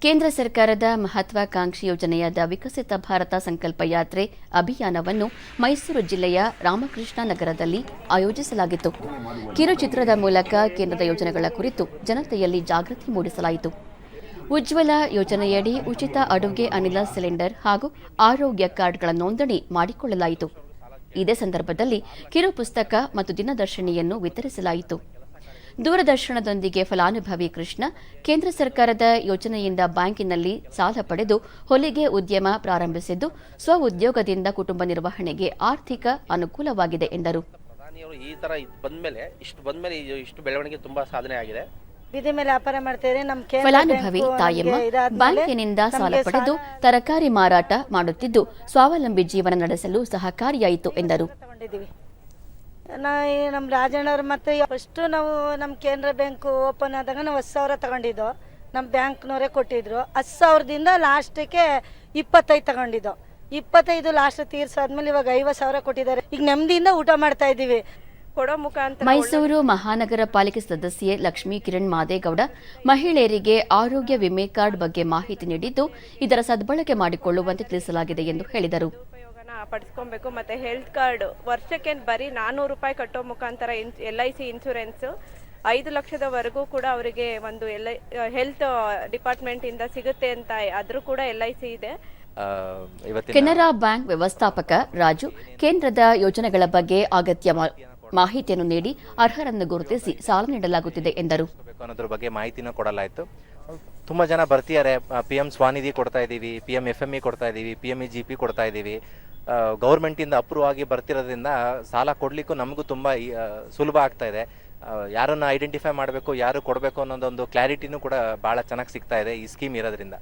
ಕೇಂದ್ರ ಸರ್ಕಾರದ ಮಹತ್ವಾಕಾಂಕ್ಷಿ ಯೋಜನೆಯಾದ ವಿಕಸಿತ ಭಾರತ ಸಂಕಲ್ಪ ಯಾತ್ರೆ ಅಭಿಯಾನವನ್ನು ಮೈಸೂರು ಜಿಲ್ಲೆಯ ರಾಮಕೃಷ್ಣ ನಗರದಲ್ಲಿ ಆಯೋಜಿಸಲಾಗಿತ್ತು. ಕಿರುಚಿತ್ರದ ಮೂಲಕ ಕೇಂದ್ರದ ಯೋಜನೆಗಳ ಕುರಿತು ಜನತೆಯಲ್ಲಿ ಜಾಗೃತಿ ಮೂಡಿಸಲಾಯಿತು. ಉಜ್ವಲ ಯೋಜನೆಯಡಿ ಉಚಿತ ಅಡುಗೆ ಅನಿಲ ಸಿಲಿಂಡರ್ ಹಾಗೂ ಆರೋಗ್ಯ ಕಾರ್ಡ್ಗಳ ನೋಂದಣಿ ಮಾಡಿಕೊಳ್ಳಲಾಯಿತು. ಇದೇ ಸಂದರ್ಭದಲ್ಲಿ ಕಿರು ಪುಸ್ತಕ ಮತ್ತು ದಿನದರ್ಶಿನಿಯನ್ನು ವಿತರಿಸಲಾಯಿತು. ದೂರದರ್ಶನದೊಂದಿಗೆ ಫಲಾನುಭವಿ ಕೃಷ್ಣ ಕೇಂದ್ರ ಸರ್ಕಾರದ ಯೋಜನೆಯಿಂದ ಬ್ಯಾಂಕಿನಲ್ಲಿ ಸಾಲ ಪಡೆದು ಹೊಲಿಗೆ ಉದ್ಯಮ ಪ್ರಾರಂಭಿಸಿದ್ದು ಸ್ವಉದ್ಯೋಗದಿಂದ ಕುಟುಂಬ ನಿರ್ವಹಣೆಗೆ ಆರ್ಥಿಕ ಅನುಕೂಲವಾಗಿದೆ ಎಂದರು. ಈ ತರ ಬಂದ್ಮೇಲೆ ಇಷ್ಟು ಬೆಳವಣಿಗೆ ತುಂಬಾ ಸಾಧನೆ ಆಗಿದೆ. ಬೀದಿ ಮೇಲೆ ವ್ಯಾಪಾರ ಮಾಡ್ತಿದ್ರೆ ನಮ್ಮ ಫಲಾನುಭವಿ ತಾಯಮ್ಮ ಬ್ಯಾಂಕಿನಿಂದ ಸಾಲ ಪಡೆದು ತರಕಾರಿ ಮಾರಾಟ ಮಾಡುತ್ತಿದ್ದು ಸ್ವಾವಲಂಬಿ ಜೀವನ ನಡೆಸಲು ಸಹಕಾರಿಯಾಯಿತು ಎಂದರು. ನಮ್ಮ ರಾಜಣ್ಣವ್ರು ಮತ್ತೆ ಫಸ್ಟ್ ನಾವು ನಮ್ಮ ಕೇಂದ್ರ ಬ್ಯಾಂಕ್ ಓಪನ್ ಆದಾಗ ನಾವು 10,000 ತಗೊಂಡಿದ್ದು. ನಮ್ಮ ಬ್ಯಾಂಕ್ನವರೇ ಕೊಟ್ಟಿದ್ರು. 10,000ದಿಂದ ಲಾಸ್ಟಿಗೆ 25 ತಗೊಂಡಿದ್ದು. 25 ಲಾಸ್ಟ್ ತೀರ್ಸಾದ್ಮೇಲೆ ಇವಾಗ 50,000 ಕೊಟ್ಟಿದ್ದಾರೆ. ಈಗ ನೆಮ್ಮದಿಯಿಂದ ಊಟ ಮಾಡ್ತಾ ಇದ್ದೀವಿ. ಮೈಸೂರು ಮಹಾನಗರ ಪಾಲಿಕೆ ಸದಸ್ಯೆ ಲಕ್ಷ್ಮೀ ಕಿರಣ್ ಮಾದೇಗೌಡ ಮಹಿಳೆಯರಿಗೆ ಆರೋಗ್ಯ ವಿಮೆ ಕಾರ್ಡ್ ಬಗ್ಗೆ ಮಾಹಿತಿ ನೀಡಿದ್ದು ಇದರ ಸದ್ಬಳಕೆ ಮಾಡಿಕೊಳ್ಳುವಂತೆ ತಿಳಿಸಲಾಗಿದೆ ಎಂದು ಹೇಳಿದರು. ಪಡಿಸ್ಕೊಬೇಕು. ಮತ್ತೆ ಹೆಲ್ತ್ ಕಾರ್ಡ್ ವರ್ಷಕ್ಕೆ ಬರೀ 400 ರೂಪಾಯಿ ಕಟ್ಟೋ ಮುಖಾಂತರ LIC ಇನ್ಶೂರೆನ್ಸ್ 5 ಲಕ್ಷದವರೆಗೂ ಕೂಡ ಅವರಿಗೆ ಒಂದು ಹೆಲ್ತ್ ಡಿಪಾರ್ಟ್ಮೆಂಟ್ ಇಂದ ಸಿಗುತ್ತೆ ಅಂತ ಆದ್ರೂ ಕೂಡ LIC ಇದೆ. ಕೆನರಾ ಬ್ಯಾಂಕ್ ವ್ಯವಸ್ಥಾಪಕ ರಾಜು ಕೇಂದ್ರದ ಯೋಜನೆಗಳ ಬಗ್ಗೆ ಅಗತ್ಯ ಮಾಹಿತಿಯನ್ನು ನೀಡಿ ಅರ್ಹರನ್ನು ಗುರುತಿಸಿ ಸಾಲ ನೀಡಲಾಗುತ್ತಿದೆ ಎಂದರು. ಅನ್ನೋದ್ರ ಬಗ್ಗೆ ಮಾಹಿತಿನೂ ಕೊಡಲಾಯಿತು. ತುಂಬಾ ಜನ ಬರ್ತಿದ್ದಾರೆ. PM ಸ್ವಾನಿಧಿ ಕೊಡ್ತಾ ಇದೀವಿ, PM FME ಕೊಡ್ತಾ ಇದೀವಿ, PMEGP ಕೊಡ್ತಾ ಇದೀವಿ. ಗೌರ್ಮೆಂಟ್ ಇಂದ ಅಪ್ರೂವ್ ಆಗಿ ಬರ್ತಿರೋದ್ರಿಂದ ಸಾಲ ಕೊಡ್ಲಿಕ್ಕೂ ನಮಗೂ ತುಂಬಾ ಸುಲಭ ಆಗ್ತಾ ಇದೆ. ಯಾರನ್ನ ಐಡೆಂಟಿಫೈ ಮಾಡಬೇಕು, ಯಾರು ಕೊಡಬೇಕು ಅನ್ನೋದೊಂದು ಕ್ಲಾರಿಟಿನೂ ಕೂಡ ಬಹಳ ಚೆನ್ನಾಗಿ ಸಿಗ್ತಾ ಇದೆ ಈ ಸ್ಕೀಮ್ ಇರೋದ್ರಿಂದ.